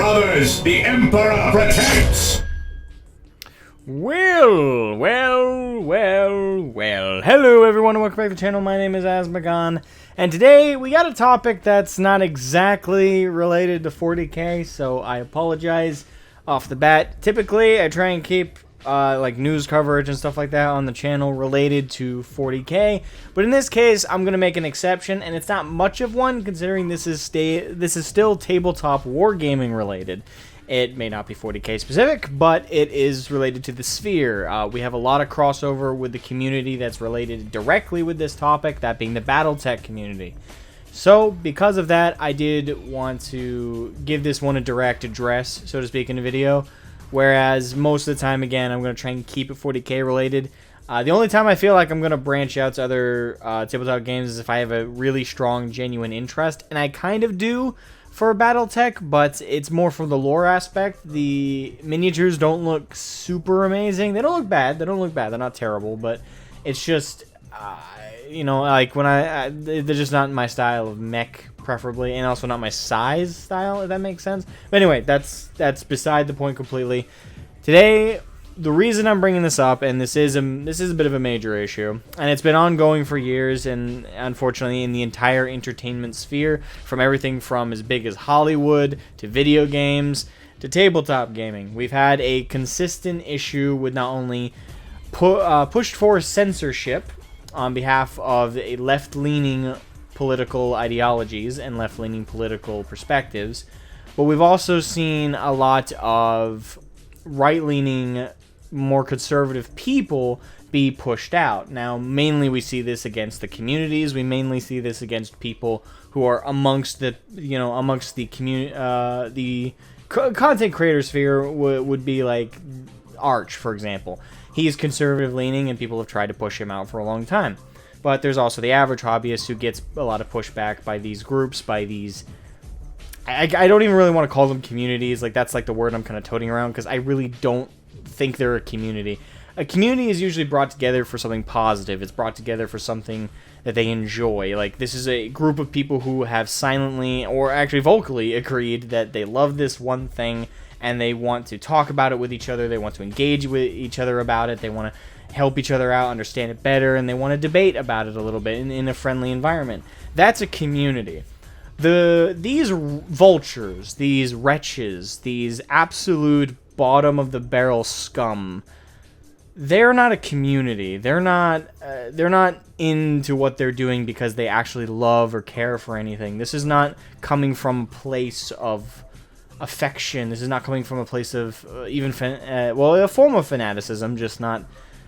brothers, the Emperor protects! Well. Hello everyone and welcome back to the channel. My name is Asmogan, and today we got a topic that's not exactly related to 40k, so I apologize off the bat. Typically, I try and keep like news coverage and stuff like that on the channel related to 40k, but in this case, I'm gonna make an exception, and it's not much of one considering this is still tabletop wargaming related. It may not be 40k specific, but it is related to the sphere. We have a lot of crossover with the community that's related directly with this topic, that being the Battletech community. So, because of that, I did want to give this one a direct address, so to speak, in the video. Whereas, most of the time, again, I'm going to try and keep it 40k related. The only time I feel like I'm going to branch out to other tabletop games is if I have a really strong, genuine interest. And I kind of do for Battletech, but it's more for the lore aspect. The miniatures don't look super amazing. They don't look bad. They're not terrible, but it's just, you know, like when they're just not my style of mech, preferably, and also not my size style, if that makes sense. But anyway, that's beside the point completely. Today, the reason I'm bringing this up, and this is a bit of a major issue, and it's been ongoing for years, and unfortunately in the entire entertainment sphere, from everything from as big as Hollywood to video games to tabletop gaming, we've had a consistent issue with not only pushed for censorship on behalf of a left-leaning political ideologies and left-leaning political perspectives, but we've also seen a lot of right-leaning, more conservative people be pushed out. Now, mainly we see this against the communities. We mainly see this against people who are amongst the, community, the content creator sphere would be like Arch, for example. He's conservative leaning, and people have tried to push him out for a long time. But there's also the average hobbyist who gets a lot of pushback by these groups, by these, I don't even really want to call them communities. Like, that's like the word I'm kind of toting around, because I really don't think they're a community. A community is usually brought together for something positive. It's brought together for something that they enjoy. Like, this is a group of people who have silently, or actually vocally, agreed that they love this one thing, and they want to talk about it with each other. They want to engage with each other about it. They want to help each other out, understand it better, and they want to debate about it a little bit in a friendly environment. That's a community. These vultures, these wretches, these absolute bottom of the barrel scum, they're not a community. They're not into what they're doing because they actually love or care for anything. This is not coming from a place of affection. This is not coming from a place of a form of fanaticism, just not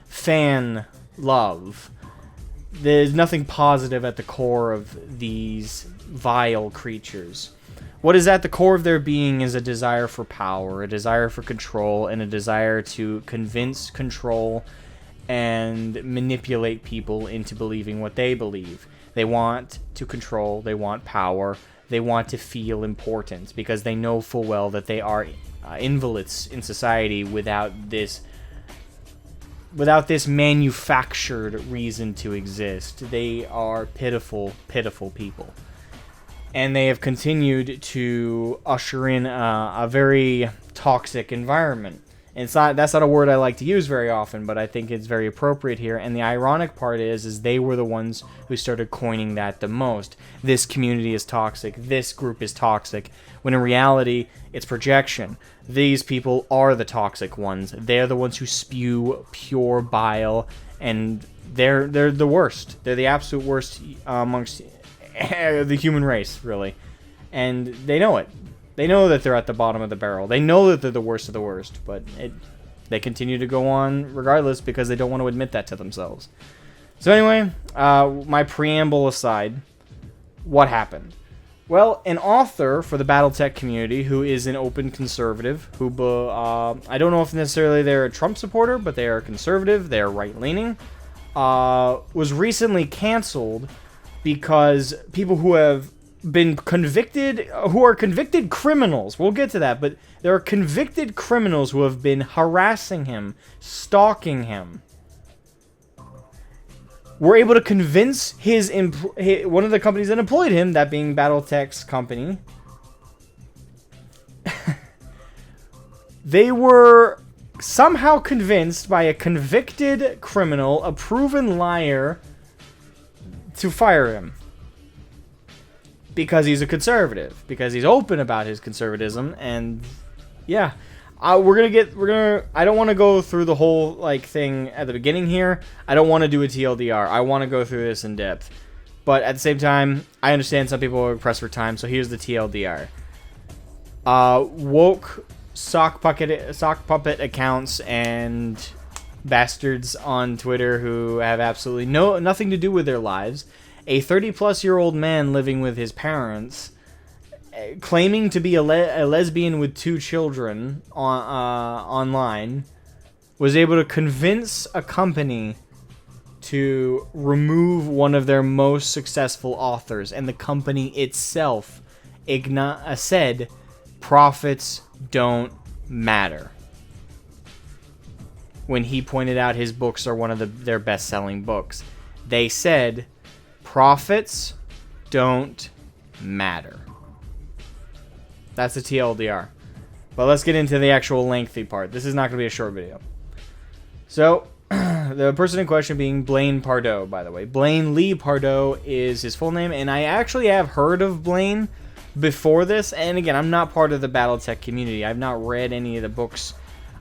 fan love. There's nothing positive at the core of these vile creatures. What is at the core of their being is a desire for power, a desire for control, and a desire to convince, control, and manipulate people into believing what they believe. They want to control, they want power, they want to feel important, because they know full well that they are invalids in society without this manufactured reason to exist. They are pitiful, pitiful people. And they have continued to usher in a very toxic environment. And that's not a word I like to use very often, but I think it's very appropriate here. And the ironic part is they were the ones who started coining that the most. This community is toxic. This group is toxic. When in reality, it's projection. These people are the toxic ones. They're the ones who spew pure bile, and they're the worst. They're the absolute worst amongst the human race, really. And they know it. They know that they're at the bottom of the barrel. They know that they're the worst of the worst, but they continue to go on regardless because they don't want to admit that to themselves. So anyway, my preamble aside, what happened? Well, an author for the Battletech community who is an open conservative, who I don't know if necessarily they're a Trump supporter, but they are conservative, they are right-leaning, was recently canceled because people who have been convicted, who are convicted criminals, we'll get to that, but there are convicted criminals who have been harassing him, stalking him, were able to convince one of the companies that employed him, that being Battletech's company, They were somehow convinced by a convicted criminal, a proven liar, to fire him. Because he's a conservative. Because he's open about his conservatism. And, yeah. I don't want to go through the whole, like, thing at the beginning here. I don't want to do a TLDR. I want to go through this in depth. But at the same time, I understand some people are pressed for time, so here's the TLDR. Woke sock puppet accounts and bastards on Twitter who have absolutely nothing to do with their lives. A 30-plus-year-old man living with his parents, claiming to be a lesbian with 2 children online, was able to convince a company to remove one of their most successful authors, and the company itself said profits don't matter when he pointed out his books are one of their best-selling books. They said profits don't matter. That's the TLDR. But let's get into the actual lengthy part. This is not going to be a short video. So, the person in question being Blaine Pardoe, by the way. Blaine Lee Pardoe is his full name, and I actually have heard of Blaine before this. And again, I'm not part of the Battletech community. I've not read any of the books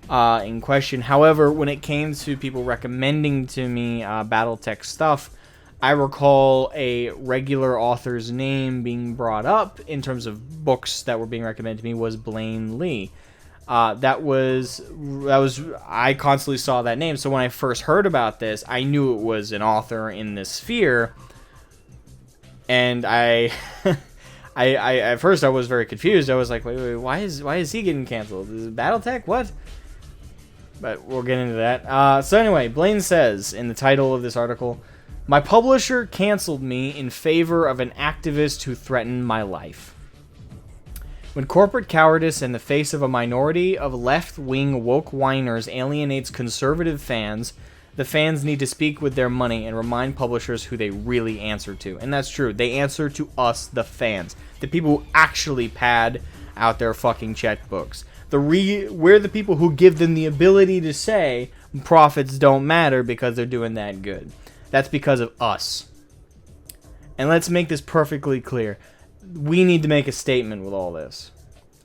in question. However, when it came to people recommending to me Battletech stuff, I recall a regular author's name being brought up in terms of books that were being recommended to me was Blaine Lee. That was I constantly saw that name. So when I first heard about this, I knew it was an author in this sphere. And I at first I was very confused. I was like, wait, why is he getting canceled? Is it Battletech? What? But we'll get into that. So anyway, Blaine says in the title of this article, "My publisher canceled me in favor of an activist who threatened my life. When corporate cowardice in the face of a minority of left-wing woke whiners alienates conservative fans, the fans need to speak with their money and remind publishers who they really answer to." And that's true. They answer to us, the fans. The people who actually pad out their fucking checkbooks. We're the people who give them the ability to say profits don't matter because they're doing that good. That's because of us. And let's make this perfectly clear. We need to make a statement with all this.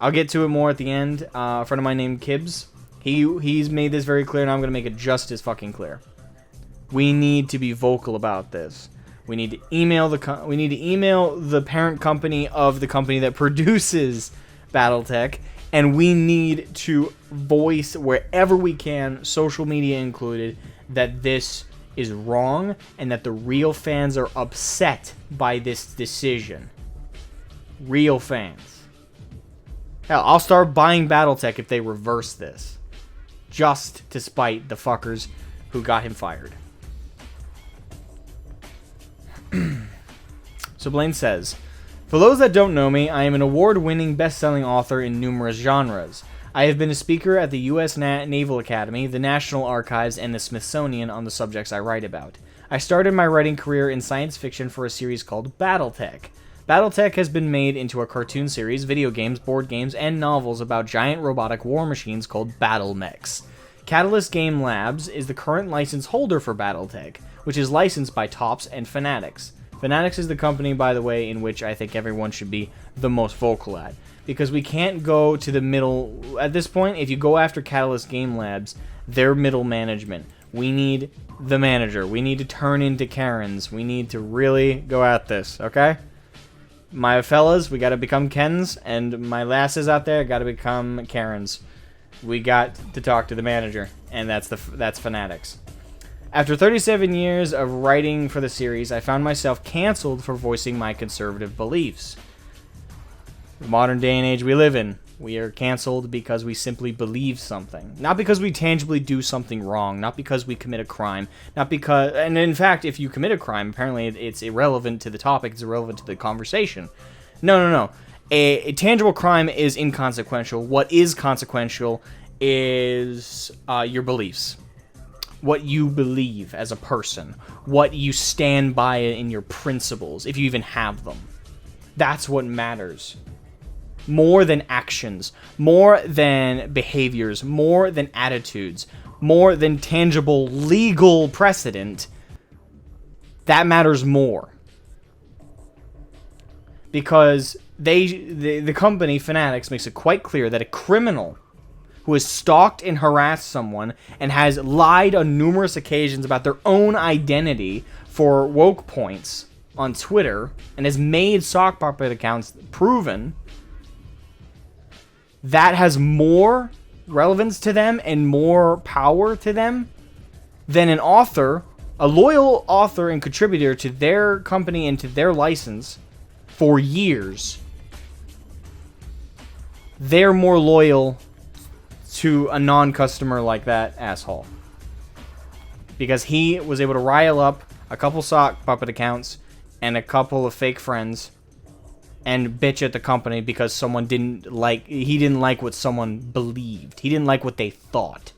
I'll get to it more at the end. A friend of mine named Kibbs, he's made this very clear, and I'm going to make it just as fucking clear. We need to be vocal about this. We need to email the parent company of the company that produces Battletech, and we need to voice wherever we can, social media included, that this is wrong and that the real fans are upset by this decision. Real fans. Hell, I'll start buying Battletech if they reverse this. Just to spite the fuckers who got him fired. So Blaine says, "For those that don't know me, I am an award-winning best-selling author in numerous genres. I have been a speaker at the U.S. Naval Academy, the National Archives, and the Smithsonian on the subjects I write about. I started my writing career in science fiction for a series called Battletech. Battletech has been made into a cartoon series, video games, board games, and novels about giant robotic war machines called battle mechs. Catalyst Game Labs is the current license holder for Battletech, which is licensed by Topps and Fanatics. Fanatics is the company, by the way, in which I think everyone should be the most vocal at. Because we can't go to the middle... At this point, if you go after Catalyst Game Labs, they're middle management. We need the manager. We need to turn into Karens. We need to really go at this, okay? My fellas, we gotta become Kens, and my lasses out there gotta become Karens. We got to talk to the manager, and that's Fanatics. After 37 years of writing for the series, I found myself canceled for voicing my conservative beliefs. The modern day and age we live in, we are canceled because we simply believe something. Not because we tangibly do something wrong, not because we commit a crime, not because... And in fact, if you commit a crime, apparently it's irrelevant to the topic, it's irrelevant to the conversation. No. A tangible crime is inconsequential. What is consequential is your beliefs. What you believe as a person. What you stand by in your principles, if you even have them. That's what matters. more than actions, more than behaviors, more than attitudes, more than tangible legal precedent, that matters more. Because the company, Fanatics, makes it quite clear that a criminal who has stalked and harassed someone and has lied on numerous occasions about their own identity for woke points on Twitter and has made sock puppet accounts proven, that has more relevance to them and more power to them than an author, a loyal author and contributor to their company and to their license for years. They're more loyal to a non-customer like that asshole. Because he was able to rile up a couple sock puppet accounts and a couple of fake friends and bitch at the company because he didn't like what someone believed. He didn't like what they thought.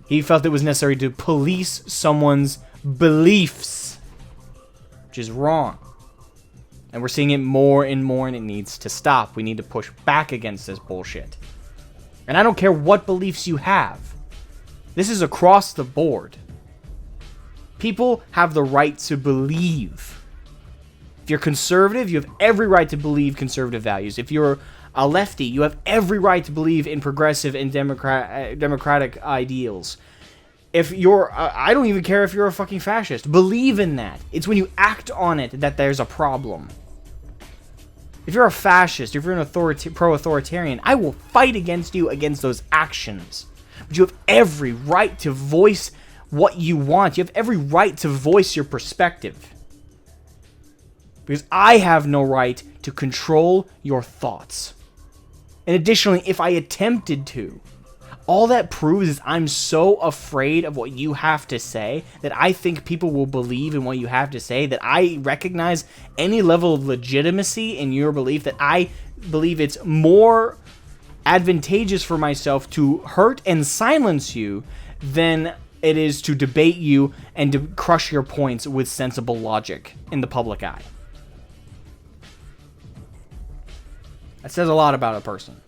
He felt it was necessary to police someone's beliefs, which is wrong. And we're seeing it more and more, and it needs to stop. We need to push back against this bullshit. And I don't care what beliefs you have. This is across the board. People have the right to believe. If you're conservative, you have every right to believe conservative values. If you're a lefty, you have every right to believe in progressive and democratic ideals. If you're, I don't even care if you're a fucking fascist. Believe in that. It's when you act on it that there's a problem. If you're a fascist, if you're an pro-authoritarian, I will fight against you against those actions. But you have every right to voice what you want. You have every right to voice your perspective. Because I have no right to control your thoughts. And additionally, if I attempted to, all that proves is I'm so afraid of what you have to say that I think people will believe in what you have to say, that I recognize any level of legitimacy in your belief, that I believe it's more advantageous for myself to hurt and silence you than it is to debate you and to crush your points with sensible logic in the public eye. That says a lot about a person.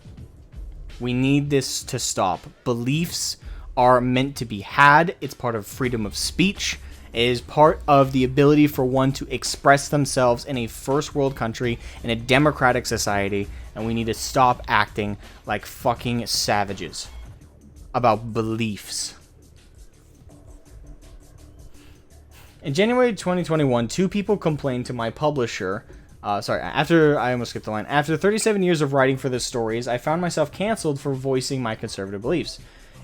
We need this to stop. Beliefs are meant to be had. It's part of freedom of speech. It is part of the ability for one to express themselves in a first world country, in a democratic society, and we need to stop acting like fucking savages about beliefs. In January 2021, 2 people complained to my publisher. I almost skipped the line. After 37 years of writing for the stories, I found myself canceled for voicing my conservative beliefs.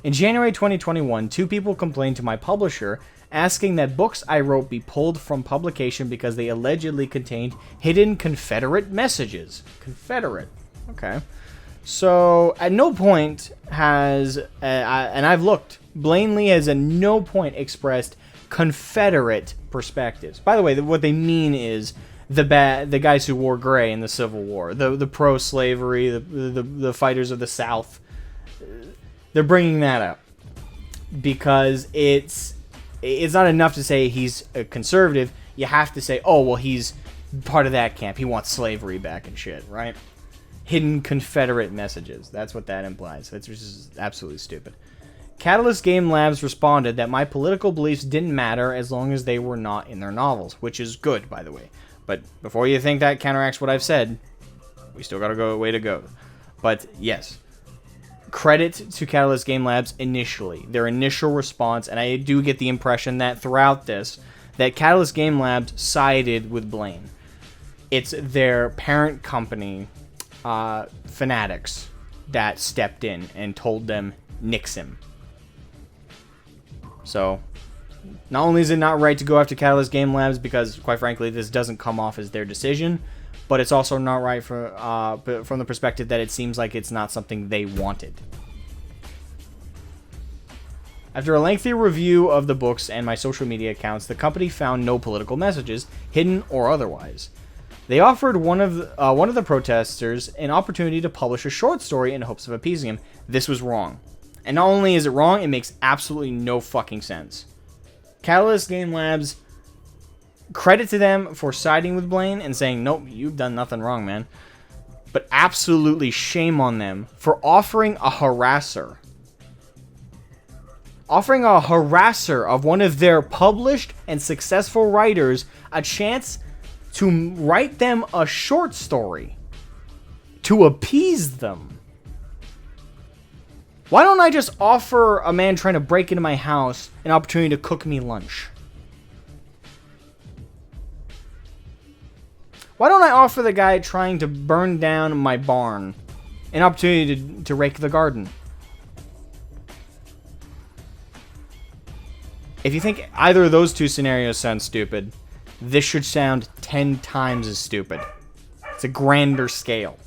In January 2021, 2 people complained to my publisher, asking that books I wrote be pulled from publication because they allegedly contained hidden Confederate messages. Confederate. Okay. So, at no point has, and I've looked, Blaine Lee has at no point expressed Confederate perspectives. By the way, what they mean is the guys who wore gray in the Civil War, the pro-slavery, the fighters of the South. They're bringing that up because it's not enough to say he's a conservative. You have to say, oh, well, he's part of that camp. He wants slavery back and shit, right? Hidden Confederate messages. That's what that implies. That's just absolutely stupid. Catalyst Game Labs responded that my political beliefs didn't matter as long as they were not in their novels, which is good, by the way. But before you think that counteracts what I've said, we still got a way to go. But yes, credit to Catalyst Game Labs initially, their initial response, and I do get the impression that throughout this, that Catalyst Game Labs sided with Blaine. It's their parent company, Fanatics, that stepped in and told them, nix him. So, not only is it not right to go after Catalyst Game Labs because, quite frankly, this doesn't come off as their decision, but it's also not right from the perspective that it seems like it's not something they wanted. After a lengthy review of the books and my social media accounts, the company found no political messages, hidden or otherwise. They offered one of the protesters an opportunity to publish a short story in hopes of appeasing him. This was wrong. And not only is it wrong, it makes absolutely no fucking sense. Catalyst Game Labs credit to them for siding with Blaine and saying, nope, you've done nothing wrong, man. But absolutely shame on them for offering a harasser. Offering a harasser of one of their published and successful writers a chance to write them a short story. To appease them. Why don't I just offer a man trying to break into my house an opportunity to cook me lunch? Why don't I offer the guy trying to burn down my barn an opportunity to rake the garden? If you think either of those two scenarios sound stupid, this should sound 10 times as stupid. It's a grander scale.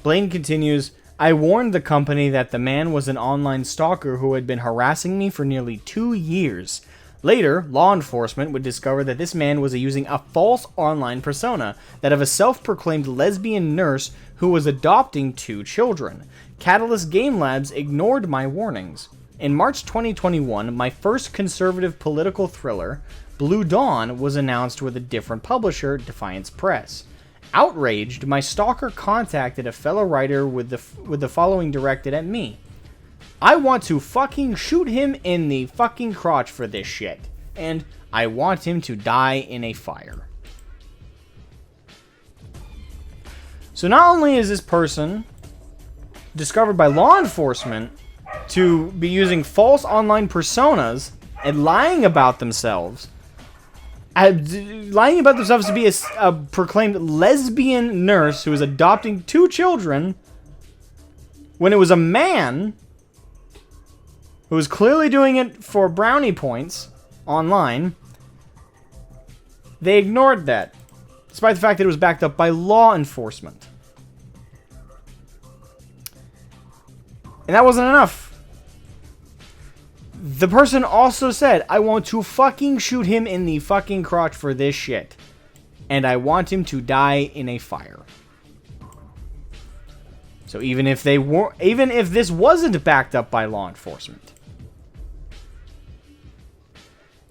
Blaine continues, I warned the company that the man was an online stalker who had been harassing me for nearly 2 years. Later, law enforcement would discover that this man was using a false online persona, that of a self-proclaimed lesbian nurse who was adopting 2 children. Catalyst Game Labs ignored my warnings. In March 2021, my first conservative political thriller, Blue Dawn, was announced with a different publisher, Defiance Press. Outraged, my stalker contacted a fellow writer with the following directed at me. I want to fucking shoot him in the fucking crotch for this shit. And I want him to die in a fire. So not only is this person discovered by law enforcement to be using false online personas and lying about themselves to be a proclaimed lesbian nurse who is adopting 2 children, when it was a man who was clearly doing it for brownie points online, they ignored that, despite the fact that it was backed up by law enforcement. And that wasn't enough. The person also said, I want to fucking shoot him in the fucking crotch for this shit. And I want him to die in a fire. So even if this wasn't backed up by law enforcement,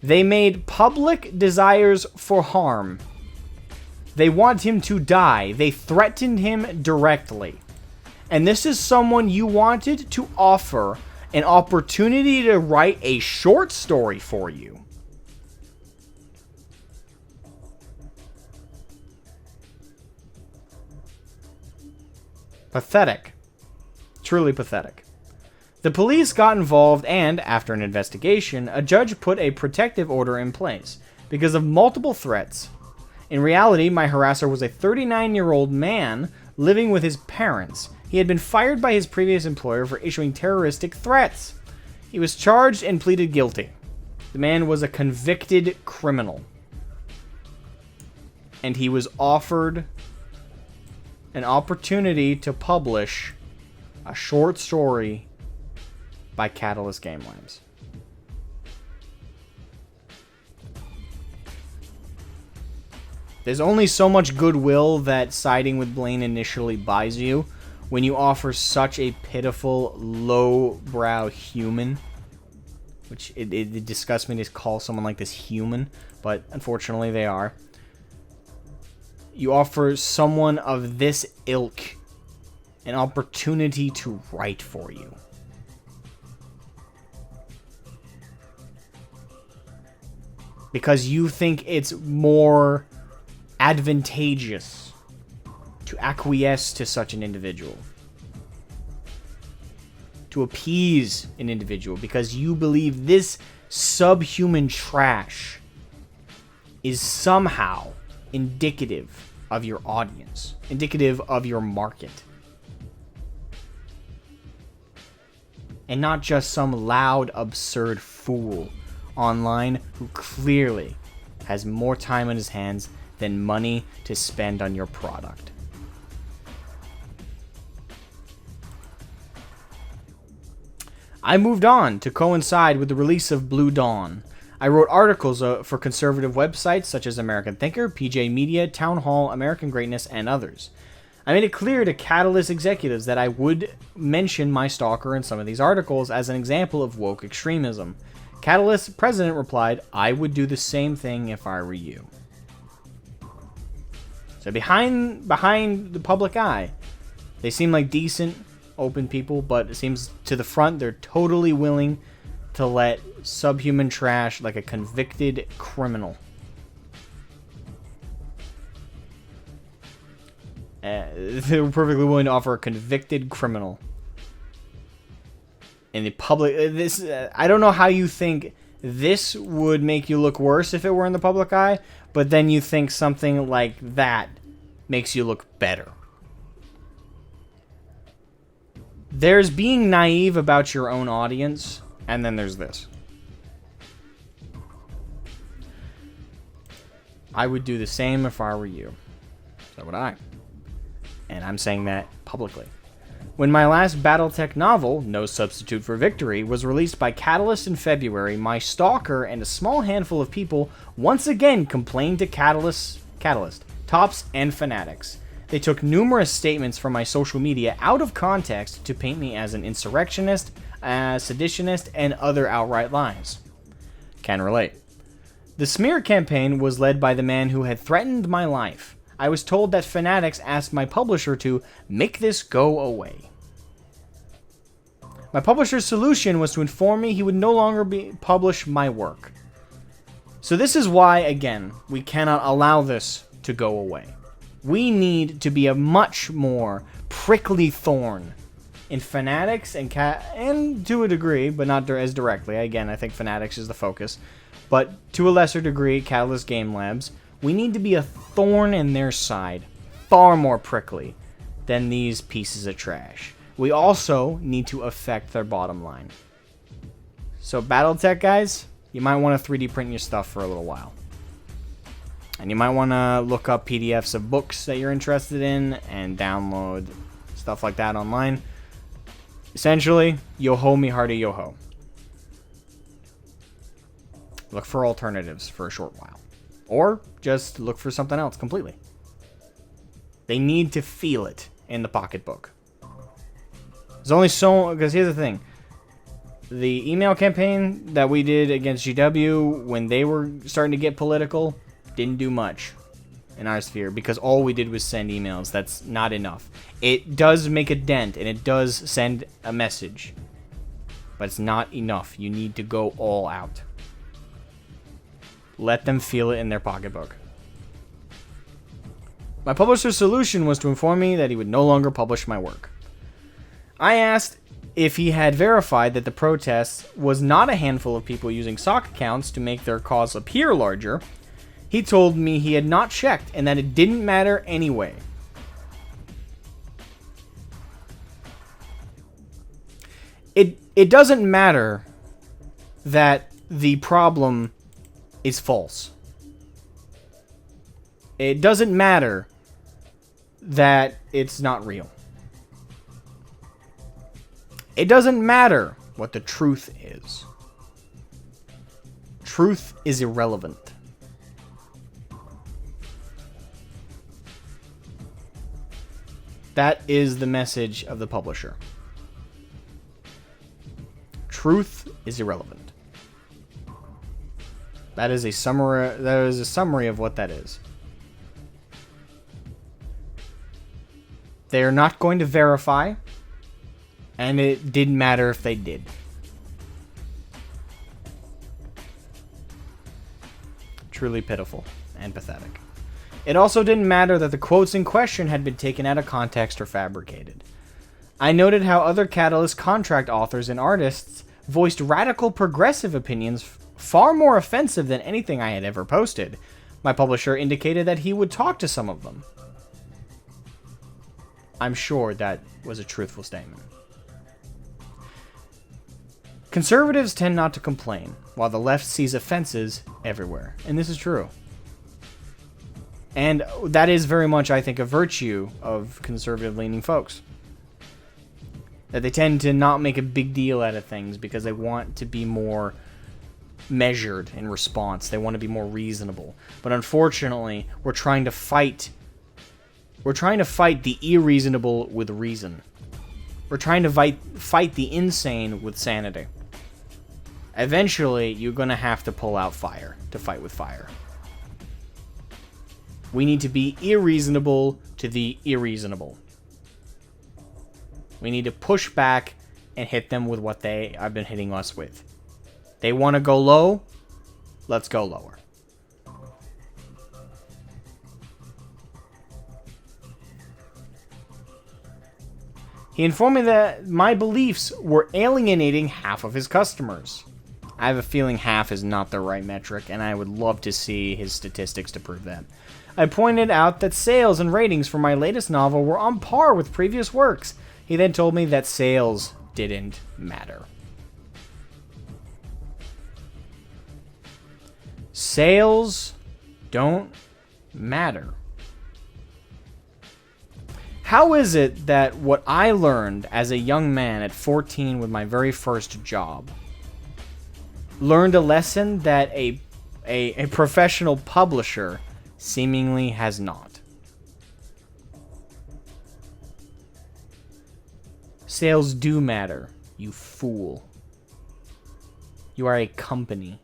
they made public desires for harm. They want him to die. They threatened him directly. And this is someone you wanted to offer an opportunity to write a short story for you. Pathetic. Truly pathetic. The police got involved and, after an investigation, a judge put a protective order in place because of multiple threats. In reality, my harasser was a 39-year-old man living with his parents. He had been fired by his previous employer for issuing terroristic threats. He was charged and pleaded guilty. The man was a convicted criminal. And he was offered an opportunity to publish a short story by Catalyst Game Labs. There's only so much goodwill that siding with Blaine initially buys you when you offer such a pitiful, low-brow human. Which, it disgusts me to call someone like this human, but unfortunately they are. You offer someone of this ilk an opportunity to write for you. Because you think it's more advantageous to acquiesce to such an individual. To appease an individual. Because you believe this subhuman trash is somehow indicative of your audience. Indicative of your market. And not just some loud, absurd fool online who clearly has more time on his hands than money to spend on your product. I moved on to coincide with the release of Blue Dawn. I wrote articles for conservative websites such as American Thinker, PJ Media, Town Hall, American Greatness, and others. I made it clear to Catalyst executives that I would mention my stalker in some of these articles as an example of woke extremism. Catalyst's president replied, "I would do the same thing if I were you." So behind the public eye, they seem like decent, open people, but it seems to the front they're totally willing to let subhuman trash like a convicted criminal. They were perfectly willing to offer a convicted criminal in the public. This I don't know how you think this would make you look worse if it were in the public eye, but then you think something like that makes you look better. There's being naive about your own audience, and then there's this. I would do the same if I were you. So would I. And I'm saying that publicly. When my last Battletech novel, No Substitute for Victory, was released by Catalyst in February, my stalker and a small handful of people once again complained to Catalyst, tops, and fanatics. They took numerous statements from my social media out of context to paint me as an insurrectionist, seditionist, and other outright lies. Can relate. The smear campaign was led by the man who had threatened my life. I was told that fanatics asked my publisher to make this go away. My publisher's solution was to inform me he would no longer publish my work. So this is why, again, we cannot allow this to go away. We need to be a much more prickly thorn in fanatics and to a degree, but not as directly. Again, I think fanatics is the focus. But to a lesser degree, Catalyst Game Labs, we need to be a thorn in their side, far more prickly than these pieces of trash. We also need to affect their bottom line. So Battletech guys, you might want to 3D print your stuff for a little while. And you might want to look up PDFs of books that you're interested in and download stuff like that online. Essentially, yo-ho me hearty yo-ho. Look for alternatives for a short while. Or just look for something else completely. They need to feel it in the pocketbook. There's only so... Because here's the thing. The email campaign that we did against GW, when they were starting to get political, didn't do much in our sphere. Because all we did was send emails. That's not enough. It does make a dent, and it does send a message. But it's not enough. You need to go all out. Let them feel it in their pocketbook. My publisher's solution was to inform me that he would no longer publish my work. I asked if he had verified that the protest was not a handful of people using sock accounts to make their cause appear larger. He told me he had not checked and that it didn't matter anyway. It doesn't matter that the problem is false. It doesn't matter that it's not real. It doesn't matter what the truth is. Truth is irrelevant. That is the message of the publisher. Truth is irrelevant. That is a summary of what that is. They are not going to verify, and it didn't matter if they did. Truly pitiful and pathetic. It also didn't matter that the quotes in question had been taken out of context or fabricated. I noted how other Catalyst contract authors and artists voiced radical progressive opinions far more offensive than anything I had ever posted. My publisher indicated that he would talk to some of them. I'm sure that was a truthful statement. Conservatives tend not to complain, while the left sees offenses everywhere. And this is true. And that is very much, I think, a virtue of conservative-leaning folks. That they tend to not make a big deal out of things because they want to be more measured in response. They want to be more reasonable. But unfortunately, we're trying to fight the irreasonable with reason. We're trying to fight the insane with sanity. eventually you're going to have to pull out fire to fight with fire. We need to be irreasonable to the irreasonable. We need to push back and hit them with what they have been hitting us with. They want to go low, let's go lower. He informed me that my beliefs were alienating half of his customers. I have a feeling half is not the right metric, and I would love to see his statistics to prove that. I pointed out that sales and ratings for my latest novel were on par with previous works. He then told me that sales didn't matter. Sales don't matter. How is it that what I learned as a young man at 14 with my very first job learned a lesson that a professional publisher seemingly has not? Sales do matter, you fool. You are a company.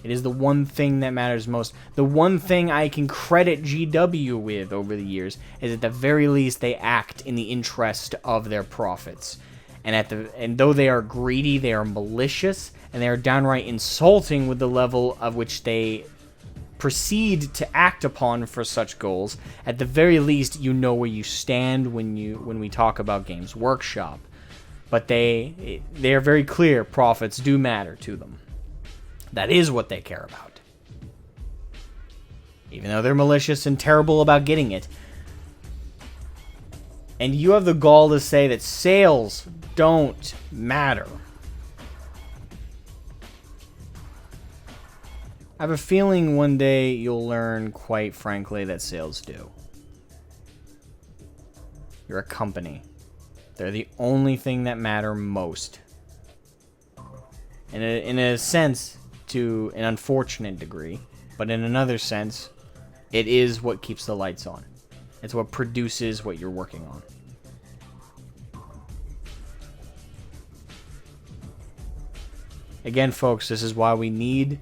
It is the one thing that matters most. The one thing I can credit GW with over the years is at the very least they act in the interest of their profits. And though they are greedy, they are malicious, and they are downright insulting with the level of which they proceed to act upon for such goals. At the very least, you know where you stand when we talk about Games Workshop. But they are very clear. Profits do matter to them. That is what they care about. Even though they're malicious and terrible about getting it. And you have the gall to say that sales don't matter. I have a feeling one day you'll learn, quite frankly, that sales do. You're a company. They're the only thing that matter most. And in a sense, to an unfortunate degree, but in another sense, it is what keeps the lights on. It's what produces what you're working on. Again, folks, this is why we need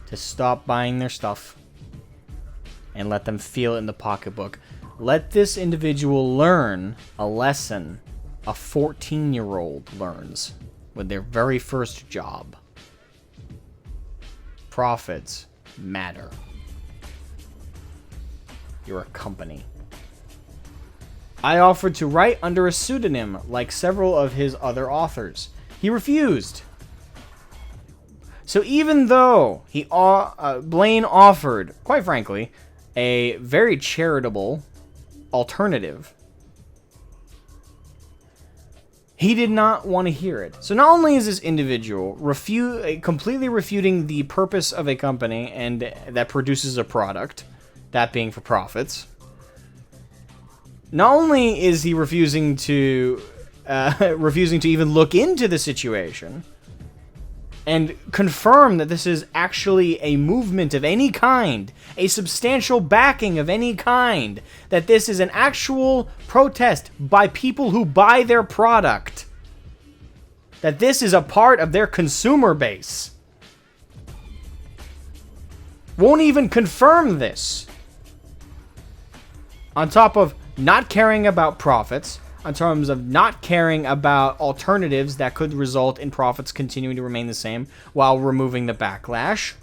to stop buying their stuff and let them feel it in the pocketbook. Let this individual learn a lesson a 14-year-old learns with their very first job. Profits matter. You're a company. I offered to write under a pseudonym like several of his other authors. He refused. So even though Blaine offered, quite frankly, a very charitable alternative, he did not want to hear it. So not only is this individual completely refuting the purpose of a company and that produces a product, that being for profits, not only is he refusing to even look into the situation and confirm that this is actually a movement of any kind, a substantial backing of any kind, that this is an actual protest by people who buy their product, that this is a part of their consumer base, won't even confirm this. On top of not caring about profits, in terms of not caring about alternatives that could result in profits continuing to remain the same while removing the backlash,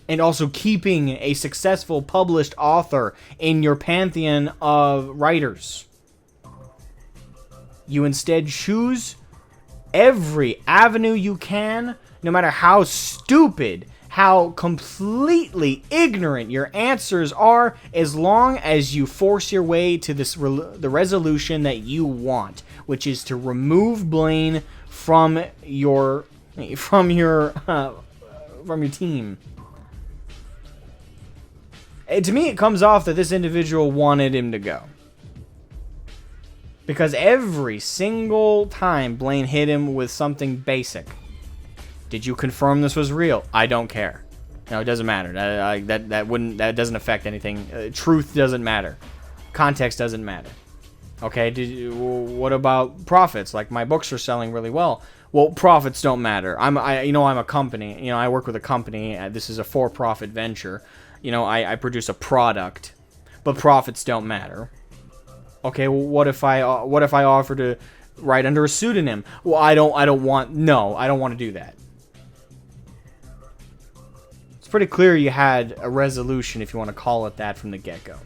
and also keeping a successful published author in your pantheon of writers. You instead choose every avenue you can, no matter how stupid, how completely ignorant your answers are, as long as you force your way to the resolution that you want, which is to remove Blaine from your team. To me, it comes off that this individual wanted him to go, because every single time Blaine hit him with something basic. Did you confirm this was real? I don't care. No, it doesn't matter. That doesn't affect anything. Truth doesn't matter. Context doesn't matter. Okay. What about profits? Like, my books are selling really well. well, profits don't matter. I'm a company. You know, I work with a company. This is a for-profit venture. You know, I produce a product, but profits don't matter. Okay, well, what if I offer to write under a pseudonym? Well, I don't want to do that. It's pretty clear you had a resolution, if you want to call it that, from the get-go.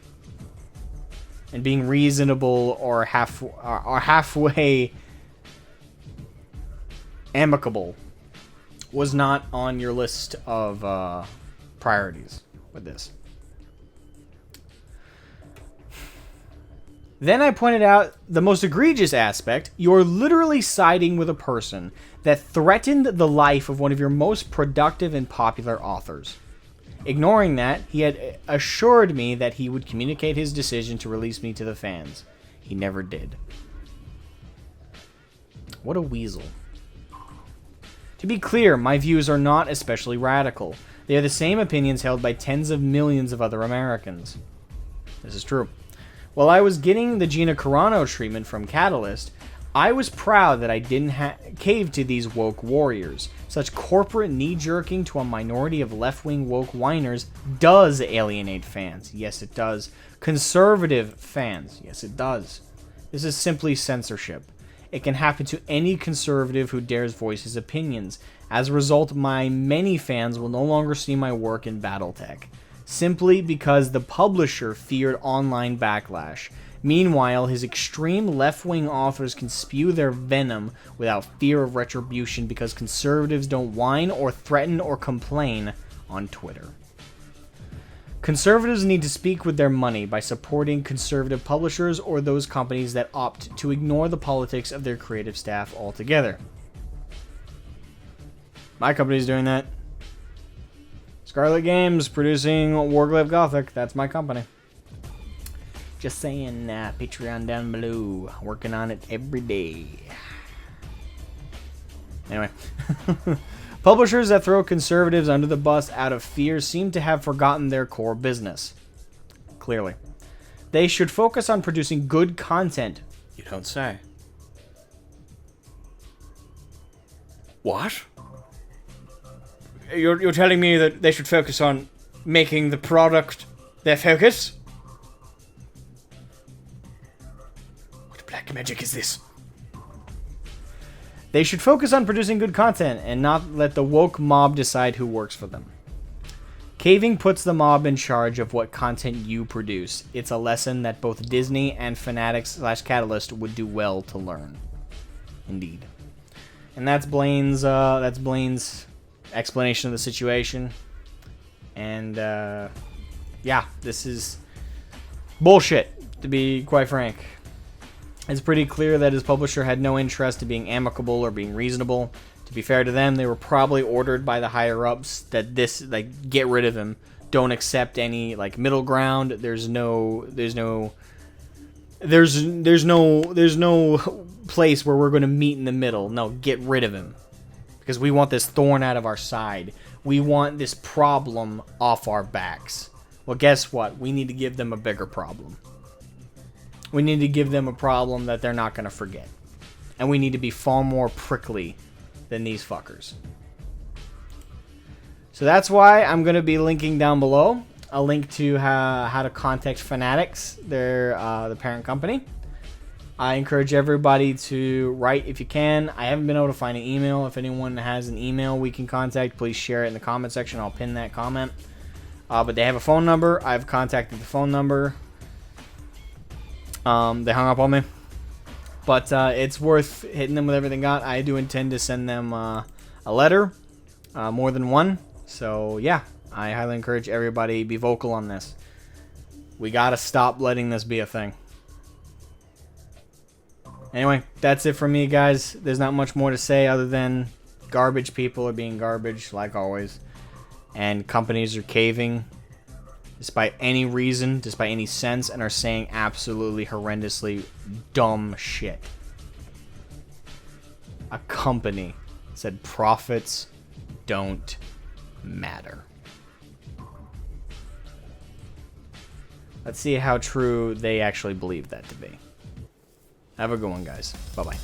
And being reasonable or halfway amicable was not on your list of priorities with this. Then I pointed out the most egregious aspect. You're literally siding with a person that threatened the life of one of your most productive and popular authors. Ignoring that, he had assured me that he would communicate his decision to release me to the fans. He never did. What a weasel. To be clear, my views are not especially radical. They are the same opinions held by tens of millions of other Americans. This is true. While I was getting the Gina Carano treatment from Catalyst, I was proud that I didn't cave to these woke warriors. Such corporate knee-jerking to a minority of left-wing woke whiners does alienate fans. Yes, it does. Conservative fans. Yes, it does. This is simply censorship. It can happen to any conservative who dares voice his opinions. As a result, my many fans will no longer see my work in Battletech, simply because the publisher feared online backlash. Meanwhile, his extreme left-wing authors can spew their venom without fear of retribution because conservatives don't whine or threaten or complain on Twitter. Conservatives need to speak with their money by supporting conservative publishers or those companies that opt to ignore the politics of their creative staff altogether. My company's doing that. Scarlet Games, producing Warglaive Gothic. That's my company. Just saying, Patreon down below. Working on it every day. Anyway. Publishers that throw conservatives under the bus out of fear seem to have forgotten their core business. Clearly. They should focus on producing good content. You don't say. What? You're telling me that they should focus on making the product their focus? What black magic is this? They should focus on producing good content and not let the woke mob decide who works for them. Caving puts the mob in charge of what content you produce. It's a lesson that both Disney and Fanatics/Catalyst would do well to learn. Indeed. And that's Blaine's explanation of the situation. And yeah, this is bullshit, to be quite frank. It's pretty clear that his publisher had no interest in being amicable or being reasonable. To be fair to them, they were probably ordered by the higher ups that this, like, get rid of him. Don't accept any, like, middle ground. There's no place where we're going to meet in the middle. No, get rid of him. Because we want this thorn out of our side. We want this problem off our backs. Well, guess what? We need to give them a bigger problem. We need to give them a problem that they're not going to forget. And we need to be far more prickly than these fuckers. So that's why I'm going to be linking down below a link to how to contact Fanatics, the parent company. I encourage everybody to write if you can. I haven't been able to find an email. If anyone has an email we can contact, please share it in the comment section. I'll pin that comment. But they have a phone number. I've contacted the phone number. They hung up on me. But it's worth hitting them with everything got. I do intend to send them a letter. More than one. So, yeah. I highly encourage everybody be vocal on this. We gotta stop letting this be a thing. Anyway, that's it from me, guys. There's not much more to say other than garbage people are being garbage, like always. And companies are caving despite any reason, despite any sense, and are saying absolutely horrendously dumb shit. A company said profits don't matter. Let's see how true they actually believe that to be. Have a good one, guys. Bye-bye.